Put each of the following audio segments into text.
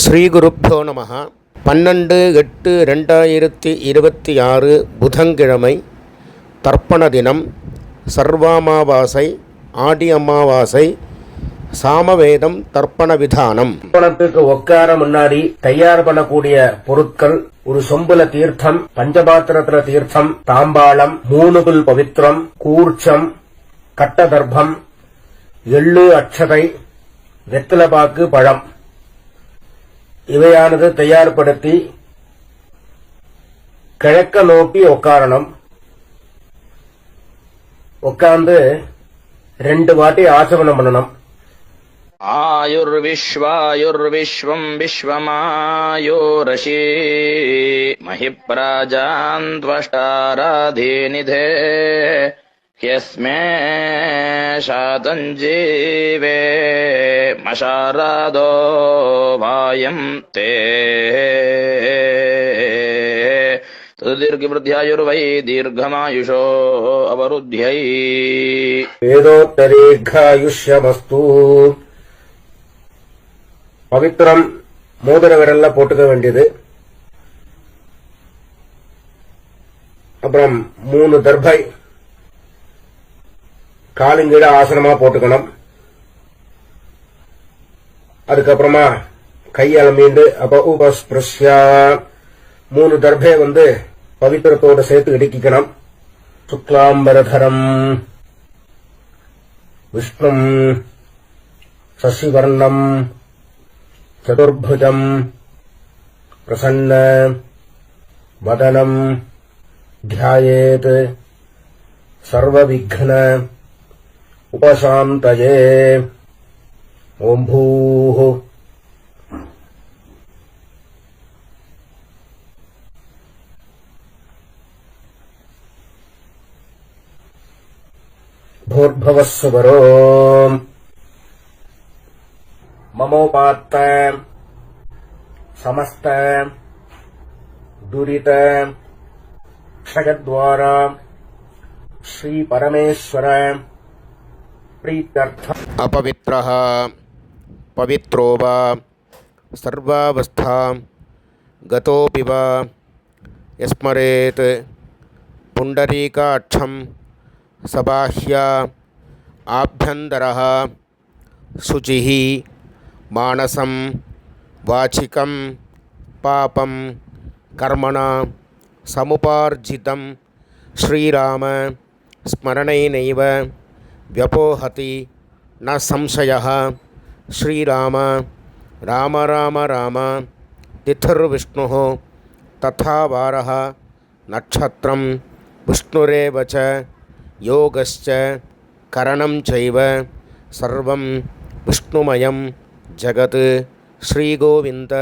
ஸ்ரீகுருப்போ நமः. 12/8/2026 புதன்கிழமை, தர்ப்பண தினம், சர்வாமாவாசை, ஆடி அமாவாசை, சாமவேதம், தர்ப்பண விதானம். தர்ப்பணத்துக்கு உட்கார முன்னாடி தயார் பண்ணக்கூடிய பொருட்கள்: ஒரு சொம்புல தீர்த்தம், பஞ்சபாத்திரத்துல தீர்த்தம், தாம்பாளம், 3 புல் பவித்திரம், கூர்ச்சம், கட்டதர்ப்பம், எள்ளு, அட்சதை, வெத்தலைப்பாக்கு, பழம் இவையானது தயார்படுத்தி கிழக்க நோக்கி உட்காரணும். உட்கார்ந்து 2 வாட்டி ஆசமனம் பண்ணணும். ஆயுர்விஸ்வாயுர்விஸ்வம் விஸ்வமாயோரசி மஹிப்ராஜாந்த்வஷ்டாராதீநிதே யஸ்மே சாதஞ்சீவே மஷாராதோ வாயம் தே தீர்ഘவృద్ధ్యాయుర్వై தீர்ఘமாயுஷோ அவருத்யை வேதோத்தரீர்காயுஷ்யமஸ்து. பவித்திரம் மோதிர விரல்ல போட்டுக்க வேண்டியது. அப்புறம் 3 தர்பை காலுங்கீழ ஆசனமா போட்டுக்கணும். அதுக்கப்புறமா கையால மீண்டு உபஸ்பிருஷ்யா 3 தர்பை பவித்திரத்தோட சேர்த்து இடுக்கிக்கணும். சுக்லாம்பரதரம் விஷ்ணும் சசிவர்ணம் சதுர்புஜம் பிரசன்ன வதனம் த்யாயேத் சர்வவிக்ன உபசாந்தயே. ஓம் பூः भूर्भुवः स्वरो ममोपात्त समस्त दुरित क्षयद्वारा श्री परमेश्वर प्रीत्यर्थ. अपवित्रः पवित्रो वा सर्वावस्थां गतोऽपि वा यस्मरेत् पुण्डरीकाक्षं सबाह्या आभ्यन्तरः शुचिः मानसं वाचिकं पापं कर्मणा समुपार्जितं श्रीराम स्मरणेनैव व्यपोहति न संशयः. श्रीराम राम राम राम तिथिर्विष्णुः तथा वारः नक्षत्रं विष्णुरेव च योगश्च करणं चैव सर्वं विष्णुमयं जगत्. श्रीगोविन्द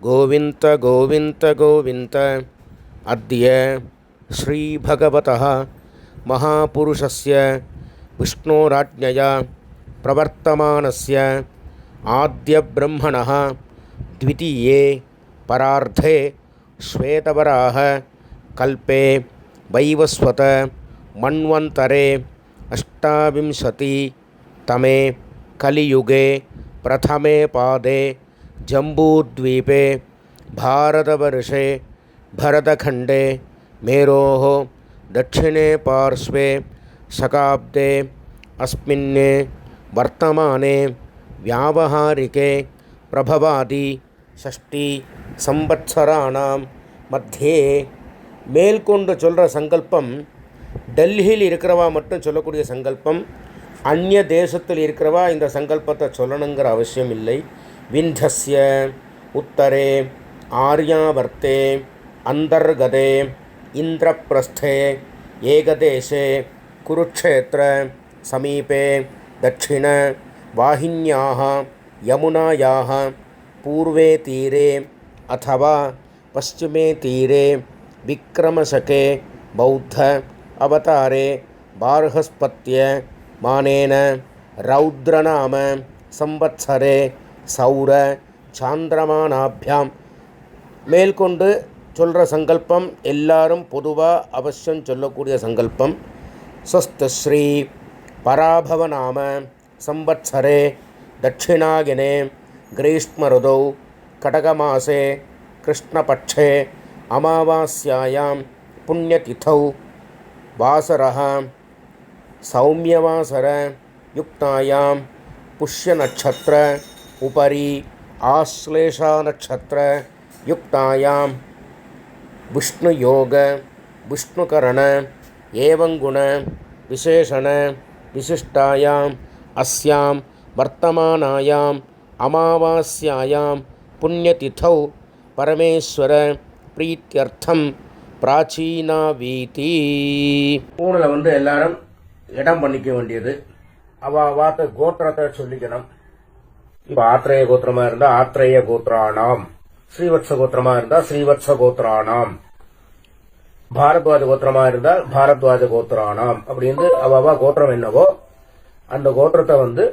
गोविन्द गोविन्द गोविन्द. अद्य श्रीभगवतः महापुरुषस्य विष्णोराज्ञया प्रवर्तमानस्य आद्यब्रह्मणः द्वितीये परार्धे श्वेतवराह कल्पे वैवस्वत मन्वन्तरे अष्टाविंशतितमे कलियुगे प्रथमे पादे जम्बूद्वीपे भारतवर्षे भरतखण्डे मेरोः दक्षिणे पार्श्वे शकाब्दे अस्मिन् वर्तमाने व्यावहारिके प्रभवादि षष्ठी संवत्सराणां मध्ये. மேல்கொண்டு சொல்கிற சங்கல்பம் டெல்லியில் இருக்கிறவா மட்டும் சொல்லக்கூடிய சங்கல்பம். அந்நிய தேசத்தில் இருக்கிறவா இந்த சங்கல்பத்தை சொல்லணுங்கிற அவசியம் இல்லை. விந்தஸ்ய உத்தரே ஆர்யாவர்த்தே அந்தர்கதே இந்திரப்பிரஸ்தே ஏகதேசே குருக்ஷேத்திர சமீபே தட்சிண வாஹின்யாः யமுனாயாः பூர்வே தீரே अथवा पश्चिमे तीरे विक्रमशके बौद्ध अवतारे बार्हस्पत्य मानेन रौद्रनाम संवत्सरे सौर சாந்திரமானாபியாம். மேல்கொண்டு சொல்கிற சங்கல்பம் எல்லாரும் பொதுவாக அவசியம் சொல்லக்கூடிய சங்கல்பம். ஸ்வஸ்திஸ்ரீ பராபவநாம संवत्सरे दक्षिणायने ग्रीष्मऋतौ கடகமாசே கிருஷ்ணபட்சே அமாவாஸ்யாயாம் புண்ணியதிதௌ வாசரः சௌமியவாசர யுக்தாயாம் புஷ்யநட்சத்திர உபரி ஆஸ்லேஷாநட்சத்திர யுக்தாயாம் விஷ்ணுயோக விஷ்ணுகரண ஏவங்குண விசேஷண விசிஷ்டாயாம் அஸ்யாம் வர்த்தமானாயாம் அமாவாஸ்யாயாம் புண்ணியதிதௌ பரமேஸ்வர பிரீத்தியர்த்தம் பிராச்சீனா வீதி. பூனில் எல்லாரும் இடம் பண்ணிக்க வேண்டியது. வார்த்தை கோத்திரத்தை சொல்லிக்கணும். இப்ப ஆத்ரேய கோத்திரமா இருந்தா ஆத்ரேய கோத்ரானாம், ஸ்ரீவத்ச கோத்திரமா இருந்தா ஸ்ரீவத்ச கோத்ரானாம், பாரத்வாஜ கோத்திரமா இருந்தா பாரத்வாஜ கோத்ரானாம் அப்படின்னு அவா கோத்திரம் என்னவோ அந்த கோத்திரத்தை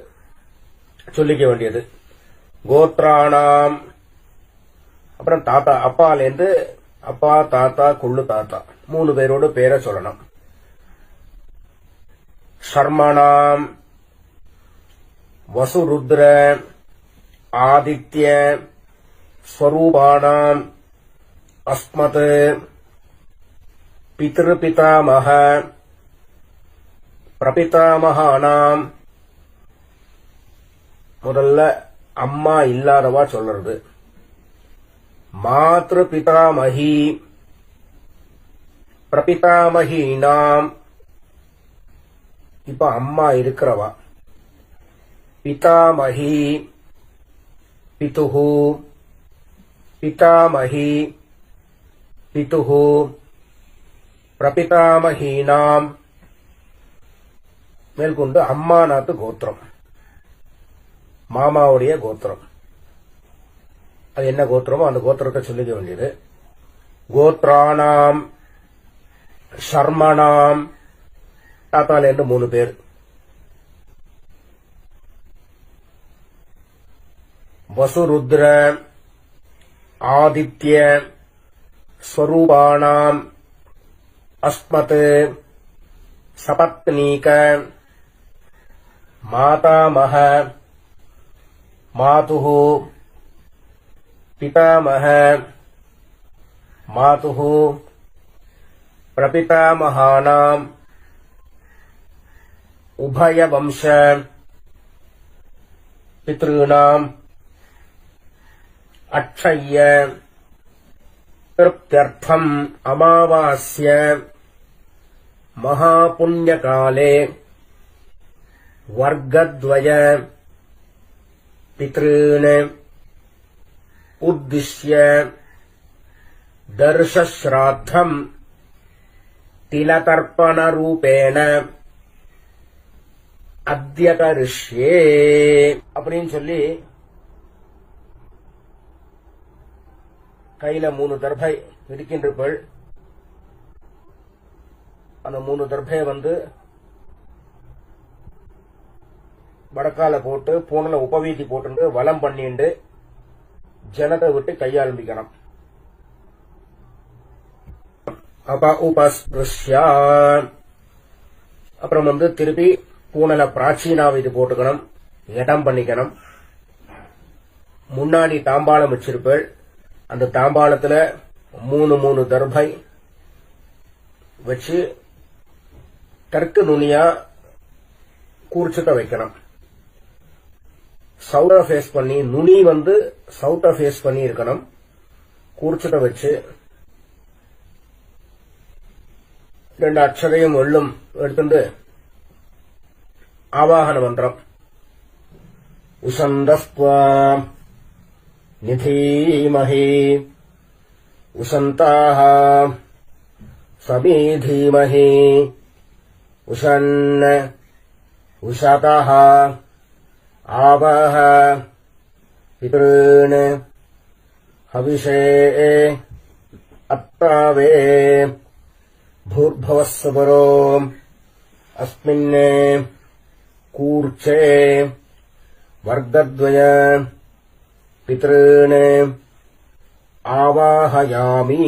சொல்லிக்க வேண்டியது. கோத்ரானாம் அப்புறம் தாத்தா, அப்பாலேருந்து அப்பா தாத்தா குள்ளு தாத்தா 3 பேரோட பேரை சொல்லணும். சர்மணாம் வசுருத்ர ஆதித்ய ஸ்வரூபாணாம் அஸ்மத் பித்ருபிதாமக பிரபிதாமகானாம். முதல்ல அம்மா இல்லாதவா சொல்றது. மாத்ரு பிதாமகி பிரபிதாமகீனாம். இப்ப அம்மா இருக்கிறவா. பிதாமகி பிதுஹு பிதாமகி பிதுஹு பிரபிதாமகீனாம். மேற்கொண்டு அம்மா நாத்து கோத்திரம், மாமாவுடைய கோத்திரம். அது என்ன கோத்திரமோ அந்த கோத்திரத்தை சொல்லிக்க வேண்டியது. கோத்ரானாம் சர்மணாம் தாத்தால என்று 3 பேர். வசுருத்ர ஆதித்ய ஸ்வரூபாணாம் அஸ்மத் சபத்னீக மாதாமக மாதுஹு பிதாமக மாதுஹு பிரபிதாமகானாம் உபயவம்ச பித்ருணாம் அக்ஷய்ய திருப்த்யர்த்தம் அமாவாஸ்ய மகாபுண்யகாலே வர்க்கத்வய பித்ருன் உத்திஷ்ய தர்ஷஸ்ராத்தம் திலதர்ப்பணரூபேண அத்யகரிஷ்யே அப்படின்னு சொல்லி கையில 3 தர்பை இருக்கின்றீர்கள். அந்த 3 தர்பையை வடக்கால போட்டு பூனல உபவீதி போட்டு வலம் பண்ணிண்டு ஜனத்தை விட்டு கையாரம்பிக்கணும். அப்ப உபஸ்பிருஷ்யா அப்புறம் திருப்பி பூனல பிராச்சீனாவிதி போட்டுக்கணும், இடம் பண்ணிக்கணும். முன்னாடி தாம்பாளம் வச்சிருப்பேள். அந்த தாம்பாளத்துல 3 தர்பை வச்சு தெற்கு நுனியா கூர்ச்சத்தை வைக்கணும். சவுத்த ஃபேஸ் பண்ணி, நுனி சவுத்த ஃபேஸ் பண்ணி இருக்கணும். கூர்ச்சத்தை வச்சு 2 அக்ஷரையும் வெள்ளும் எடுத்துட்டு ஆவாகன மந்திரம் உசந்தஸ்வா நிதீமஹி உசந்தாஹ சமீதீமஹி உஷன்ன உஷதஹ ஆவஹ பித்ருன் ஹவிஷே அத்தாவே பூர்பவஸ்வரோ அஸ்மின்னே கூர்ச்சே வர்க்கத்வய பித்ருன் ஆவாஹயாமி.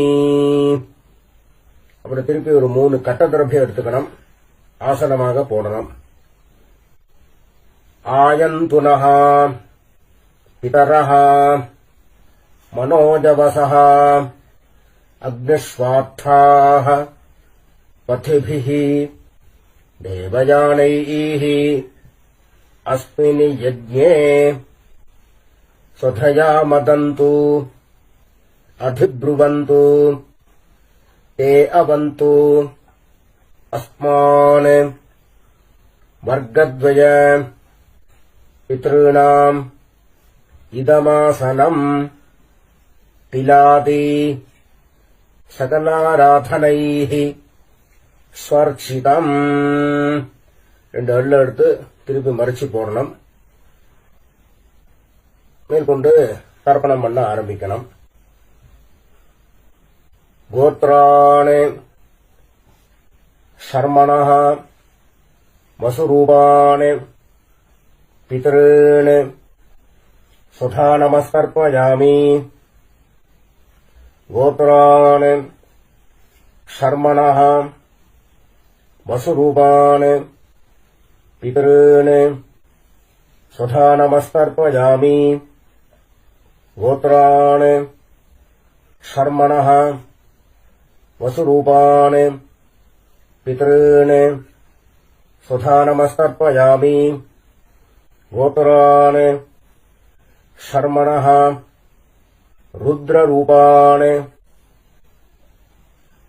அப்படி திருப்பி ஒரு 3 கட்ட திரவியம் எடுத்துக்கணும், ஆசனமாக போடணும். ஆயந்துனஹ பிதரஹ मनोजवसः अग्निष्वात्थाः पथिभिः देवयानैः अस्मिन् यज्ञे स्वधया मदन्तु अधिब्रुवन्तु ते अवन्तु अस्मान् वर्गद्वय पितॄणाम् इदमासनम् तिलादि सकलाराधनैः ஸ்வர்ச்சிதம். 2 அள்ளு எடுத்து திருப்பி மறிச்சு போடணும். மேற்கொண்டு தர்ப்பணம் பண்ண ஆரம்பிக்கணும். கோத்ராணி சர்மணः வசுரூபாணி பிதॄணி சுதா நமஸ்கர்ப்பயாமி. கோத்ராணி சர்மணः वसुरूपाणि पितॄणि सुधा नमस्कर्पयामि. गोत्राणि शर्मणः वसुरूपाणि पितॄणि सुधा नमस्कर्पयामि. गोत्राणि शर्मणः रुद्ररूपाणि.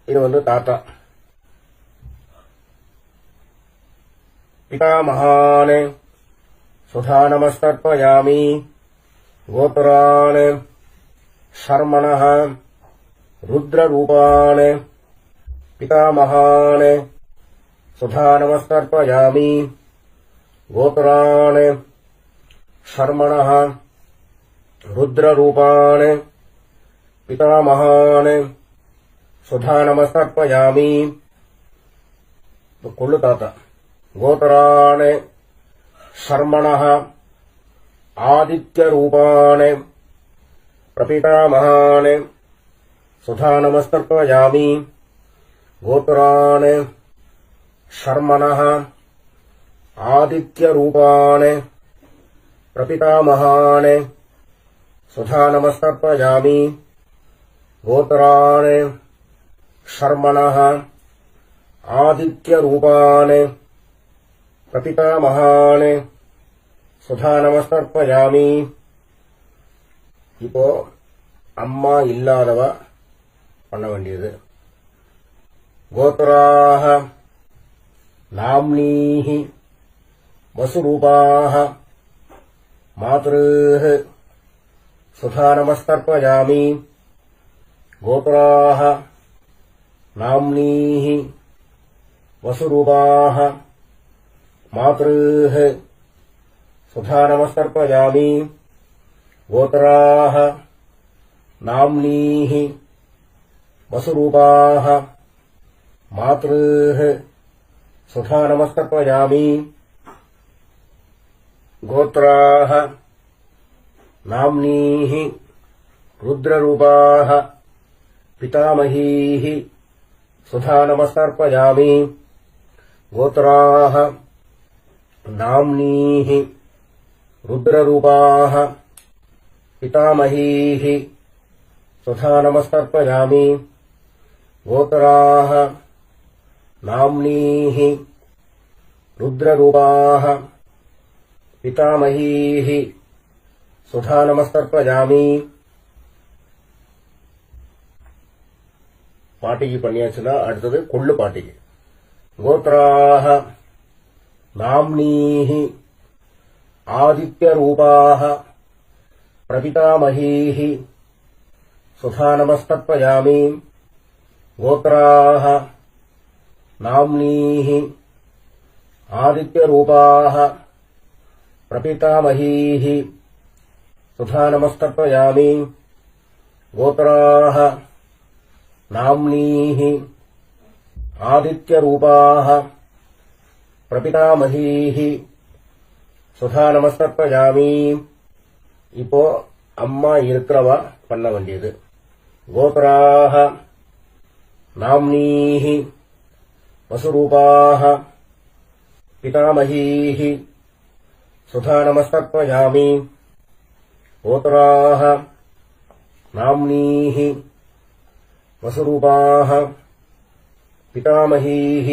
இது தாத்தா. पितामहान् सुधा नमस्कर्पयामि. गोत्रान् शर्मणः रुद्ररूपान् पितामहान् सुधा नमस्कर्पयामि. गोत्रान् शर्मणः रुद्ररूपान् पितामहान् सुधा नमस्कर्पयामि. கொள்ளு தாத்தா. गोत्राणि शर्मणः आदित्यरूपाणि प्रपितामहान् सुधा नमस्कर्पयामि. गोत्राणि शर्मणः आदित्यरूपाणि प्रपितामहान् सुधा नमस्कर्पयामि. गोत्राणि शर्मणः आदित्यरूपाणि प्रपितामहान् सुधा நமஸ்கர்ப்பயாமி. இப்போ அம்மா இல்லாதவ பண்ண வேண்டியது. கோத்ராः நாம்னீः வசுரூபாः மாத்ருः சுதா நமஸ்கர்ப்பயாமி. கோத்ராः நாம்னீः वसुरूपाः मातृः सुधा नमस्कर्पयामि. गोत्राः नाम्नीः वसुरूपाः मातृः सुधा नमस्कर्पयामि. गोत्राः नाम्नीः रुद्ररूपाः पितामहीः सुधा नमस्कर्पयामि. गोत्राः नाम्नीः रुद्ररूपाः पितामहीः सुधा नमस्कर्पयामि. गोत्राः नाम्नीः रुद्ररूपाः पितामहीः सुधा नमस्कर्पयामि. பாட்டிக்கு பண்ணியாச்சுன்னா அடுத்தது கொள்ளு பாட்டிக்கு. கோத்ராः नाम्नीः आदित्यरूपाः प्रपितामहीः सुधा नमस्कर्पयामि. गोत्राः नाम्नीः आदित्यरूपाः प्रपितामहीः सुधा नमस्कर्पयामि. गोत्राः नाम्नीः आदित्यरूपाः प्रपितामहीः सुधा नमस्कर्पयामि. இப்போ அம்மா இருக்கிறவ பண்ண வேண்டியது. கோத்ராः नाम्नीः वसुरूपाः पितामहीः सुधा नमस्कर्पयामि. गोत्राः नाम्नीः वसुरूपाः पितामहीः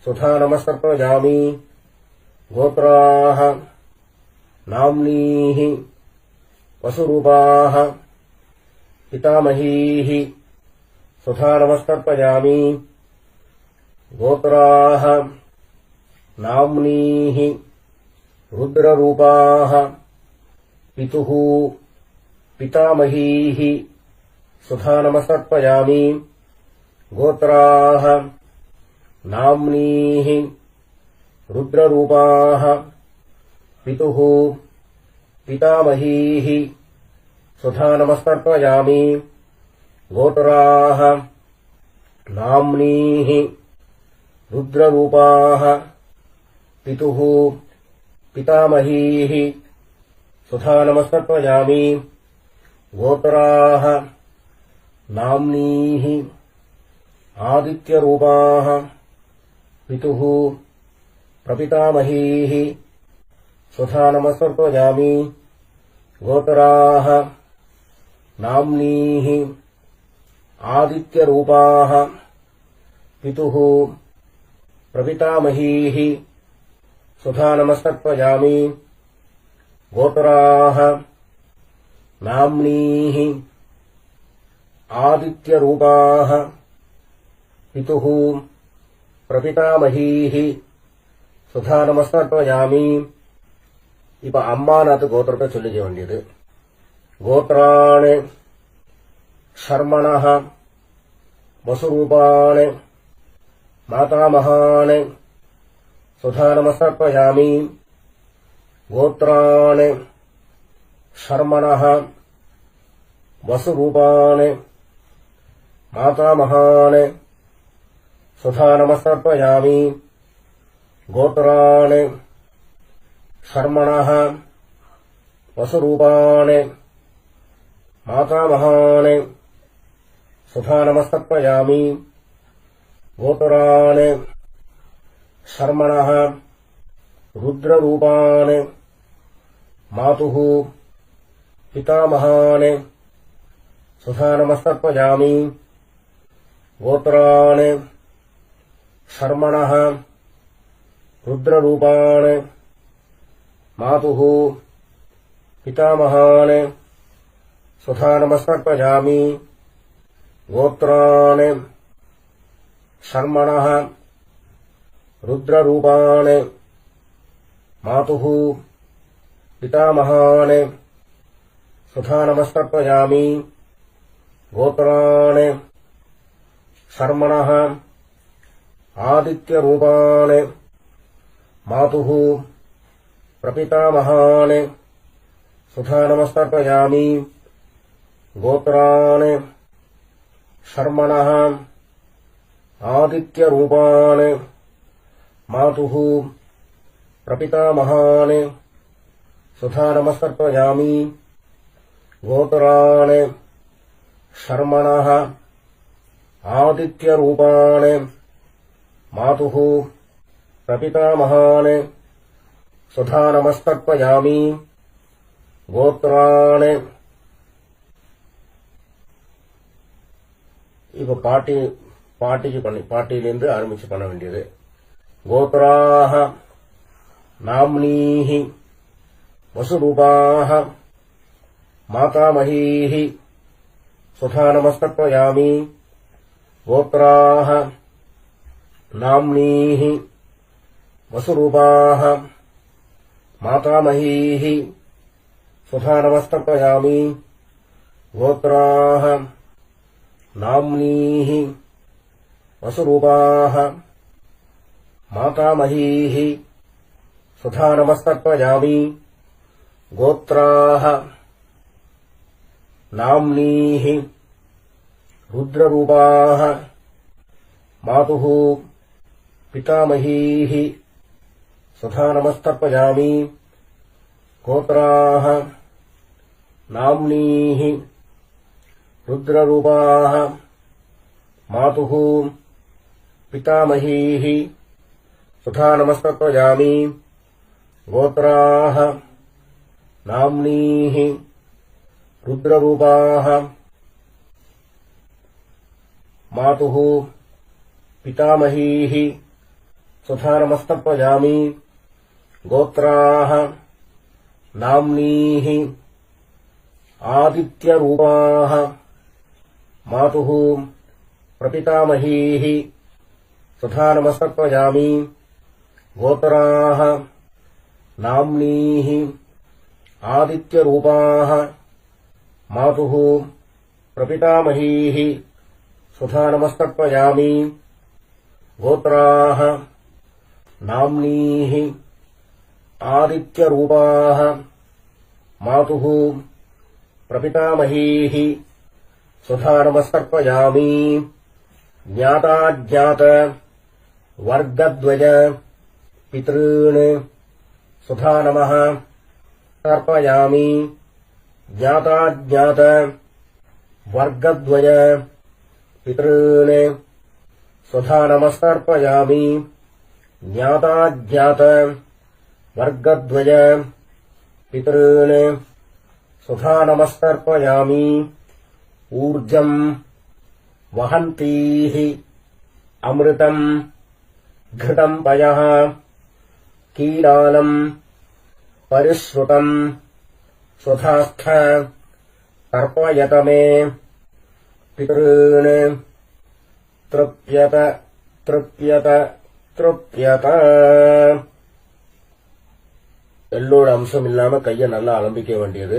सुधा नमस्तर्पयामि गोत्राः नाम्नीः वसुरूपाः पितामहीः सुधा नमस्तर्पयामि गोत्राः नाम्नीः रुद्ररूपाः पितुः पितामहीः सुधा नमस्तर्पयामि गोत्राः नाम्नीः रुद्ररूपाः पितुः पितामहीः सुधा नमस्तर्पयामि गोत्राः नाम्नीः रुद्ररूपाः पितुः पितामहीः सुधा नमस्तर्पयामि गोत्राः नाम्नीः आदित्यरूपाः पितुः प्रपितामहीः सुधा नमस्तर्पयामि गोत्राः नाम्नीः आदित्यरूपाः पितुः प्रपितामहीः सुधा नमस्तर्पयामि गोत्राः नाम्नीः आदित्यरूपाः पितुः प्रपितामहीः सुधा नमस्तर्पयामि இப்ப அம்மாநாத்து கோத்திரத்தை சொல்லிக்க வேண்டியது. கோத்ராணி ஷர்மணः வசுரூபாணி மாதாமகாணி சுதா நமஸ்தர்ப்பயாமி கோத்ராணி ஷர்மணः வசுரூபாணி மாதாமகாணி சுதா நமஸ்தர்ப்பயாமி கோத்ராணி शर्मणः वसुरूपाणि मातामहानि सुधा नमस्तर्पयामि गोत्राणि शर्मणः रुद्ररूपाणि मातुः पितामहानि सुधा नमस्तर्पयामि गोत्राणि शर्मणः रुद्ररूपाणि मातुः पितामहानि सुधा नमस्तर्पयामि गोत्राणि शर्मणः रुद्ररूपाणि मातुः पितामहानि सुधा नमस्तर्पयामि गोत्राणि शर्मणः आदित्यरूपाणि मातुः प्रपितामहानि सुधा नमस्तर्पयामि गोत्राणि शर्मणः आदित्यरूपाणि मातुः प्रपितामहानि सुधा नमस्तर्पयामि गोत्राणि शर्मणः आदित्यरूपाणि मातुः प्रपितामहानि सुधा नमस्तर्पयामि गोत्राणि இப்ப பாட்டியிலிருந்து ஆரம்பிச்சு பண்ண வேண்டியது. கோத்ராः नाम्नीः वसुरूपाः मातामहीः सुधा नमस्तर्पयामि गोत्राः नाम्नीः वसुरूपाः मातामहीः सुधा नमस्तर्पयामि गोत्राः नाम्नीः वसुरूपाः मातामहीः सुधा नमस्तर्पयामि गोत्राः नाम्नीः रुद्ररूपाः मातुः पितामहीः सुधा नमस्तर्पयामि गोत्राः नाम्नीः रुद्ररूपाः मातुः पितामहीः सुधा नमस्तर्पयामि गोत्राः नाम्नीः रुद्ररूपाः मातुः पितामहीः स्वधा नमस्तर्पयामि गोत्राः नाम्नीः आदित्यरूपाः मातुः प्रपितामहीः स्वधा नमस्तर्पयामि गोत्राः नाम्नीः आदित्यरूपाः मातुः प्रपितामहीः स्वधा नमस्तर्पयामि गोत्राः नाम्नीः आदित्यरूपाः मातुः प्रपितामहीः स्वधा नमस्तर्पयामि ज्ञाताज्ञात वर्गद्वय पितॄन् स्वधा नमः तर्पयामि ज्ञाताज्ञात वर्गद्वय पितॄन् स्वधा नमस्तर्पयामि ज्ञाताज्ञात वर्गद्वय पितॄन् स्वधा नमस्तर्पयामि ऊर्जम् वहन्तीः अमृतम् घृतम् पयः कीलालम् परिश्रुतम् स्वधास्थ तर्पयत मे पितॄन् तृप्यत तृप्यत तृप्यत எல்லோட அம்சம் இல்லாம கைய நல்லா அலம்பிக்க வேண்டியது.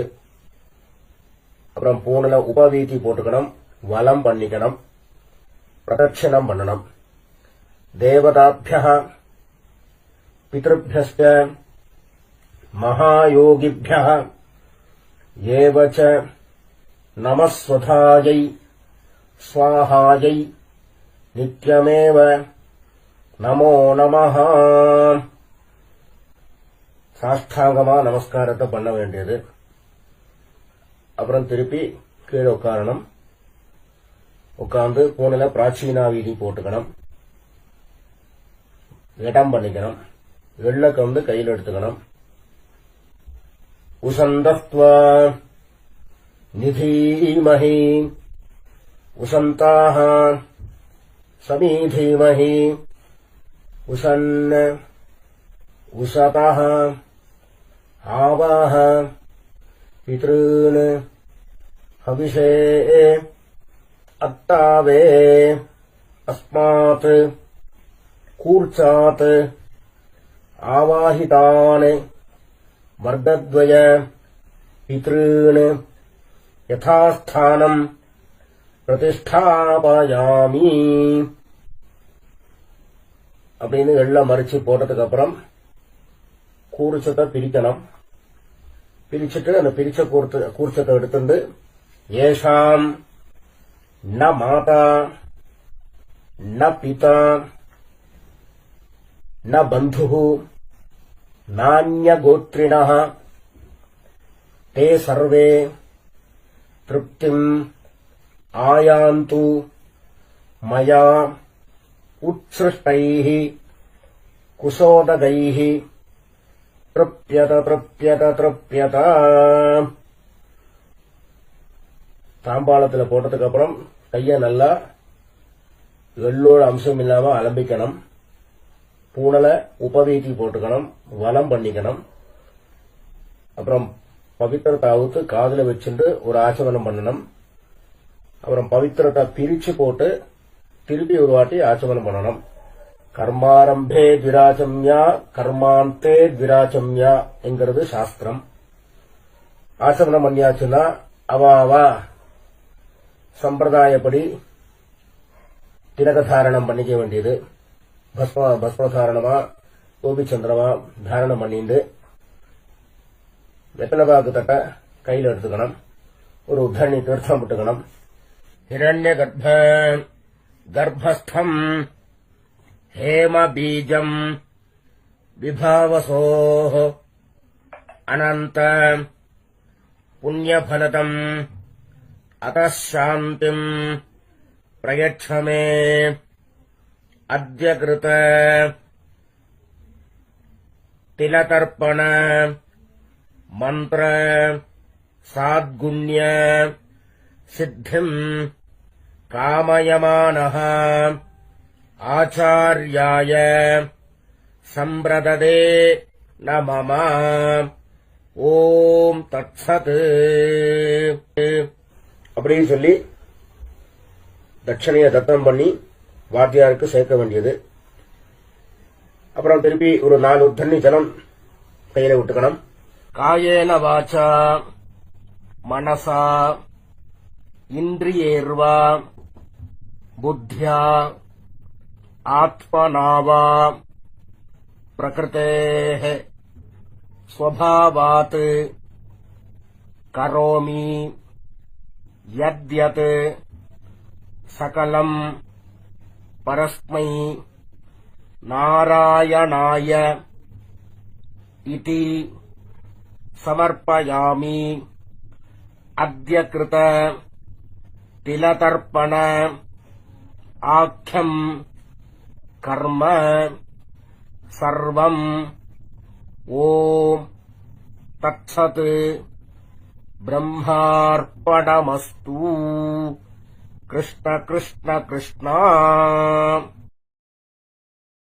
அப்புறம் பூனல உபவீதி போட்டுக்கணும், வலம் பண்ணிக்கணும், பிரதட்சணம் பண்ணணும். தேவதாभ्यः பித்ருभ्यश्च महायोगिभ्यः एव च नमस्वधायै स्वाहायै नित्यमेव नमो नमः. சாஷ்டாங்கமா நமஸ்காரத்தை பண்ண வேண்டியது. அப்புறம் திருப்பி கீழே உட்காரணும். உட்கார்ந்து பூனில பிராச்சீனா வீதி போட்டுக்கணும், இடம் பண்ணிக்கணும், எள்ளக்க வந்து கையில் எடுத்துக்கணும். உசந்தத்வா நிதீமஹி உசந்தாக சமீதீமஹி உசன் உசதः आवाह पितॄन् हविषे अत्तावे अस्मात् कूर्चात् आवाहितान् वर्गद्वय पितॄन् यथास्थानम् प्रतिष्ठापयामि. அப்படின்னு எல்லாம் மறிச்சு போட்டதுக்கு அப்புறம் கூர்ச்சத்தை பிரிக்கணும். பிரிச்சுட்டு அந்த பிரிச்ச கூர்ச்சத்தை எடுத்துட்டு ஏஷாம் ந மாதா ந பிதா ந பந்து நான்யகோத்ரிணः ते सर्वे तृप्तिम् आयान्तु मया उत्सृष्टैः कुशोदगैः तृप्यत तृप्यत तृप्यत. தாம்பாளத்துல போட்டதுக்கு அப்புறம் கைய நல்லா எள்ளோட அம்சம் இல்லாம அலம்பிக்கணும். பூனல உபவீதி போட்டுக்கணும், வலம் பண்ணிக்கணும். அப்புறம் பவித்திரத்தை அவுத்து காதுல வச்சுட்டு ஒரு ஆச்சமனம் பண்ணணும். அப்புறம் பவித்திரத்தை பிரிச்சு போட்டு திருப்பி ஒரு வாட்டி ஆச்சமனம் பண்ணணும். கர்மாரம்பே த்விராச்சம்யா கர்மாந்தே த்விராச்சம்யா என்கிறது சாஸ்திரம். ஆச்சமனம் பண்ணியாச்சுன்னா அவாவா சம்பிரதாயப்படி திலகதாரணம் பண்ணிக்க வேண்டியது. பஸ்மதாரணமா கோபிச்சந்திரமா தாரணம் பண்ணிட்டு வெத்தலபாக்கு தட்ட கையில் எடுத்துக்கணும். ஒரு உத்தரணி தீர்த்தம் விட்டுக்கணும். ஹிரண்ய கர்ப்பஸ்தம் हेम बीजम् विभावसोः अनन्त पुण्यफलतम् अतः शान्तिम् प्रयच्छ मे अद्य कृत तिलतर्पण मन्त्र சாத்குண்ய சித்திம் காமயமானஹ ஆச்சார்யாய சம்பிரததே நமம. ஓம் தத்சத் அப்படின்னு சொல்லி தட்சணையை தத்தம் பண்ணி வாத்தியாருக்கு சேர்க்க வேண்டியது. அப்புறம் திருப்பி ஒரு 4 தண்ணி ஜலம் கையில விட்டுக்கணும். காயேன வாசா மனசா இந்திரியேர்வா புத்தியா ஆத்மனாவா பிரகிருதேஹ ஸ்வபாவாத் கரோமி யத்யத் சகலம் பரஸ்மை நாராயணாய இதி சமர்ப்பயாமி. அத்ய கிருத திலதர்ப்பண ஆக்யம் கர்ம சர்வம். ஓம் தத்சத் பிரம்மார்ப்பணமஸ்து. கிருஷ்ண கிருஷ்ண கிருஷ்ணா.